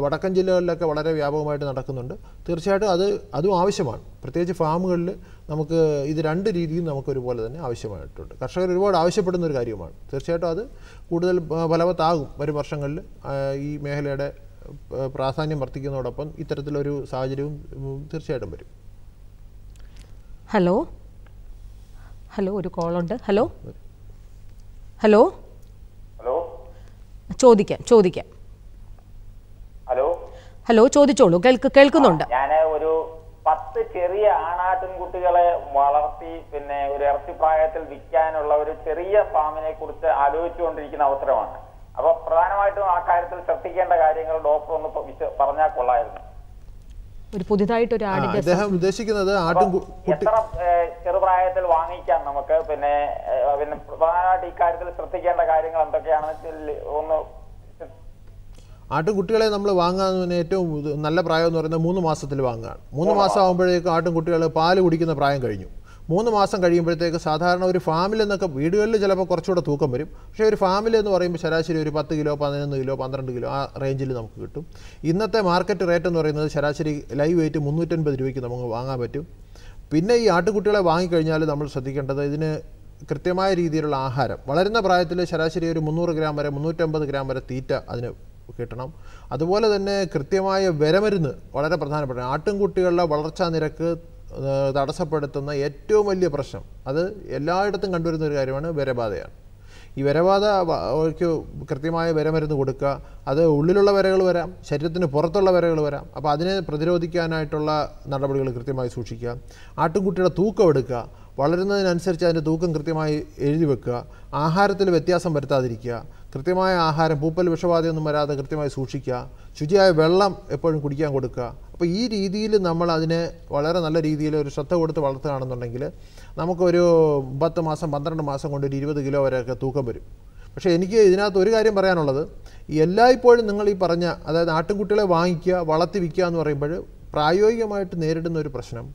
വടക്കൻ ജില്ലകളിലൊക്കെ വളരെ വ്യാപകമായിട്ട് നടക്കുന്നുണ്ട്. തീർച്ചയായിട്ടും അതും ആവശ്യമാണ്. പ്രത്യേകിച്ച് ഫാമുകളിൽ നമുക്ക് ഇത് 2 രീതിയും നമുക്ക് ഒരുപോലെ തന്നെ ആവശ്യമായിട്ടുണ്ട്. കർഷകർ ഒരുപാട് ആവശ്യപ്പെടുന്ന ഒരു കാര്യമാണ്. തീർച്ചയായിട്ടും അത് കൂടുതൽ ഫലവത്താകും വരും വർഷങ്ങളിൽ. ഈ മേഖലയുടെ പ്രാധാന്യം വർദ്ധിക്കുന്നതോടൊപ്പം ഇത്തരത്തിലൊരു സാഹചര്യവും തീർച്ചയായിട്ടും വരും. ഹലോ, ഒരു കോളുണ്ട്. ഹലോ, ചോദിക്കാം. ഹലോ, ചോദിച്ചോളൂ. കേൾക്കുന്നുണ്ട്. ഞാൻ ഒരു 10 ചെറിയ ആണാട്ടിൻകുട്ടികളെ വളർത്തി പിന്നെ ഒരു ഇറച്ചി പ്രായത്തിൽ വിൽക്കാനുള്ള ഒരു ചെറിയ ഫാമിനെ കുറിച്ച് ആലോചിച്ചുകൊണ്ടിരിക്കുന്ന അവസരമാണ്. അപ്പൊ പ്രധാനമായിട്ടും ആ കാര്യത്തിൽ ശ്രദ്ധിക്കേണ്ട കാര്യങ്ങൾ ഡോക്ടർ ഒന്ന് പറഞ്ഞാൽ കൊള്ളായിരുന്നു. ഒരു പുതിയതായിട്ടൊരു അദ്ദേഹം ഉദ്ദേശിക്കുന്നത് എത്ര ചെറുപ്രായത്തിൽ വാങ്ങിക്കാം നമുക്ക്, പിന്നെ പ്രധാനമായിട്ട് ഇക്കാര്യത്തിൽ ശ്രദ്ധിക്കേണ്ട കാര്യങ്ങൾ എന്തൊക്കെയാണെന്ന് ഒന്ന്. ആട്ടുംകുട്ടികളെ നമ്മൾ വാങ്ങാൻ ഏറ്റവും നല്ല പ്രായം എന്ന് പറയുന്നത് 3 മാസത്തിൽ വാങ്ങുകയാണ്. 3 മാസം ആകുമ്പോഴേക്കും ആട്ടുംകുട്ടികൾ പാല് കുടിക്കുന്ന പ്രായം കഴിഞ്ഞു. 3 മാസം കഴിയുമ്പോഴത്തേക്ക് സാധാരണ ഒരു ഫാമിൽ എന്നൊക്കെ വീടുകളിൽ ചിലപ്പോൾ കുറച്ചുകൂടെ തൂക്കം വരും. പക്ഷേ ഒരു ഫാമിൽ എന്ന് പറയുമ്പോൾ ശരാശരി ഒരു 10 കിലോ 11 കിലോ 12 കിലോ ആ റേഞ്ചിൽ നമുക്ക് കിട്ടും. ഇന്നത്തെ മാർക്കറ്റ് റേറ്റ് എന്ന് പറയുന്നത് ശരാശരി ലൈവ് വെയിറ്റ് 350 രൂപയ്ക്ക് നമുക്ക് വാങ്ങാൻ പറ്റും. പിന്നെ ഈ ആട്ടുകുട്ടികളെ വാങ്ങിക്കഴിഞ്ഞാൽ നമ്മൾ ശ്രദ്ധിക്കേണ്ടത് ഇതിന് കൃത്യമായ രീതിയിലുള്ള ആഹാരം, വളരുന്ന പ്രായത്തിൽ ശരാശരി ഒരു 300 ഗ്രാം വരെ 350 ഗ്രാം വരെ തീറ്റ അതിന് കിട്ടണം. അതുപോലെ തന്നെ കൃത്യമായ വിരമരുന്ന് വളരെ പ്രധാനപ്പെട്ട. ആട്ടിൻകുട്ടികളുടെ വളർച്ചാ നിരക്ക് തടസ്സപ്പെടുത്തുന്ന ഏറ്റവും വലിയ പ്രശ്നം അത് എല്ലായിടത്തും കണ്ടുവരുന്ന ഒരു കാര്യമാണ് വിരബാധയാണ്. ഈ വിരബാധയ്ക്ക് കൃത്യമായ വിരമരുന്ന് കൊടുക്കുക. അത് ഉള്ളിലുള്ള വിരകൾ വരാം, ശരീരത്തിന് പുറത്തുള്ള വിരകൾ വരാം. അപ്പോൾ അതിനെ പ്രതിരോധിക്കാനായിട്ടുള്ള നടപടികൾ കൃത്യമായി സൂക്ഷിക്കുക. ആട്ടിൻകുട്ടിയുടെ തൂക്കം എടുക്കുക, വളരുന്നതിനനുസരിച്ച് അതിൻ്റെ തൂക്കം കൃത്യമായി എഴുതി വെക്കുക. ആഹാരത്തിൽ വ്യത്യാസം വരുത്താതിരിക്കുക. കൃത്യമായ ആഹാരം, പൂപ്പൽ വിഷബാധയൊന്നും വരാതെ കൃത്യമായി സൂക്ഷിക്കുക. ശുചിയായ വെള്ളം എപ്പോഴും കുടിക്കാൻ കൊടുക്കുക. അപ്പോൾ ഈ രീതിയിൽ നമ്മൾ അതിനെ വളരെ നല്ല രീതിയിൽ ഒരു ശ്രദ്ധ കൊടുത്ത് വളർത്തുകയാണെന്നുണ്ടെങ്കിൽ നമുക്കൊരു 10 മാസം 12 മാസം കൊണ്ട് ഒരു 20 കിലോ വരെയൊക്കെ തൂക്കം വരും. പക്ഷേ എനിക്ക് ഇതിനകത്ത് ഒരു കാര്യം പറയാനുള്ളത്, എല്ലായ്പ്പോഴും നിങ്ങൾ ഈ പറഞ്ഞ, അതായത് ആട്ടിൻകുട്ടികളെ വാങ്ങിക്കുക വളർത്തി വിൽക്കുക എന്ന് പറയുമ്പോൾ പ്രായോഗികമായിട്ട് നേരിടുന്ന ഒരു പ്രശ്നം,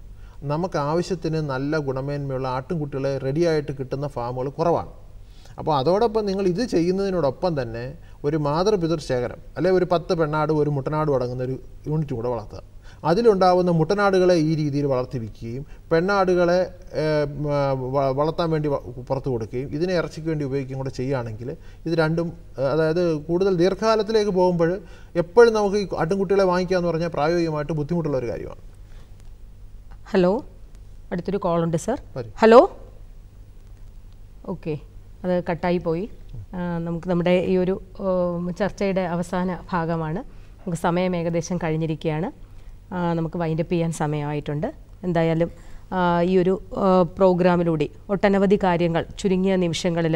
നമുക്ക് ആവശ്യത്തിന് നല്ല ഗുണമേന്മയുള്ള ആട്ടിൻകുട്ടികളെ റെഡിയായിട്ട് കിട്ടുന്ന ഫാമുകൾ കുറവാണ്. അപ്പോൾ അതോടൊപ്പം നിങ്ങൾ ഇത് ചെയ്യുന്നതിനോടൊപ്പം തന്നെ ഒരു മാതൃപിതൃ ശേഖരം, അല്ലെങ്കിൽ ഒരു 10 പെണ്ണാടും ഒരു മുട്ടനാടും അടങ്ങുന്ന ഒരു യൂണിറ്റ് കൂടെ വളർത്തുക. അതിലുണ്ടാവുന്ന മുട്ടനാടുകളെ ഈ രീതിയിൽ വളർത്തി വിൽക്കുകയും പെണ്ണാടുകളെ വളർത്താൻ വേണ്ടി പുറത്ത് കൊടുക്കുകയും ഇതിനെ ഇറച്ചിക്ക് വേണ്ടി ഉപയോഗിക്കുകയും കൂടെ ചെയ്യുകയാണെങ്കിൽ ഇത് രണ്ടും, അതായത് കൂടുതൽ ദീർഘകാലത്തിലേക്ക് പോകുമ്പോൾ എപ്പോഴും നമുക്ക് ഈ ആട്ടിൻകുട്ടികളെ വാങ്ങിക്കുക എന്ന് പറഞ്ഞാൽ പ്രായോഗികമായിട്ട് ബുദ്ധിമുട്ടുള്ള ഒരു കാര്യമാണ്. ഹലോ, അടുത്തൊരു കോളുണ്ട് സർ. ഹലോ. ഓക്കെ, അത് കട്ടായി പോയി. നമുക്ക് നമ്മുടെ ഈ ഒരു ചർച്ചയുടെ അവസാന ഭാഗമാണ്. നമുക്ക് സമയം ഏകദേശം കഴിഞ്ഞിരിക്കുകയാണ്. നമുക്ക് വൈൻഡപ്പ് ചെയ്യാൻ സമയമായിട്ടുണ്ട്. എന്തായാലും ഈ ഒരു പ്രോഗ്രാമിലൂടെ ഒട്ടനവധി കാര്യങ്ങൾ ചുരുങ്ങിയ നിമിഷങ്ങളിൽ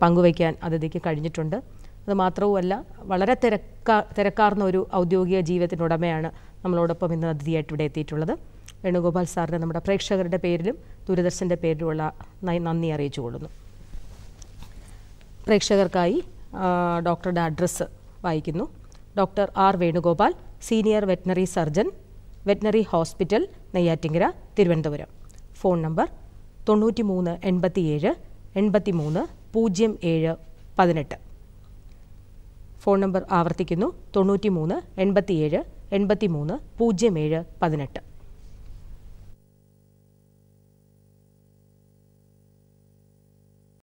പങ്കുവയ്ക്കാൻ അതിഥിക്ക് കഴിഞ്ഞിട്ടുണ്ട്. അതുമാത്രവുമല്ല, വളരെ തിരക്കാർന്ന ഒരു ഔദ്യോഗിക ജീവിതത്തിനുടമയാണ് നമ്മളോടൊപ്പം ഇന്ന് അതിഥിയായിട്ട് ഇവിടെ എത്തിയിട്ടുള്ളത്. വേണുഗോപാൽ സാറിന് നമ്മുടെ പ്രേക്ഷകരുടെ പേരിലും ദൂരദർശൻ്റെ പേരിലുമുള്ള നന്ദി അറിയിച്ചു കൊള്ളുന്നു. പ്രേക്ഷകർക്കായി ഡോക്ടറുടെ അഡ്രസ്സ് വായിക്കുന്നു. Doctor R Venugopal, senior veterinary surgeon, veterinary hospital, Neyyattinkara, Thiruvananthapuram. Phone number 93 87 83 07 18. Phone number ആവർത്തിക്കുന്നു, 93 87 83 07 18.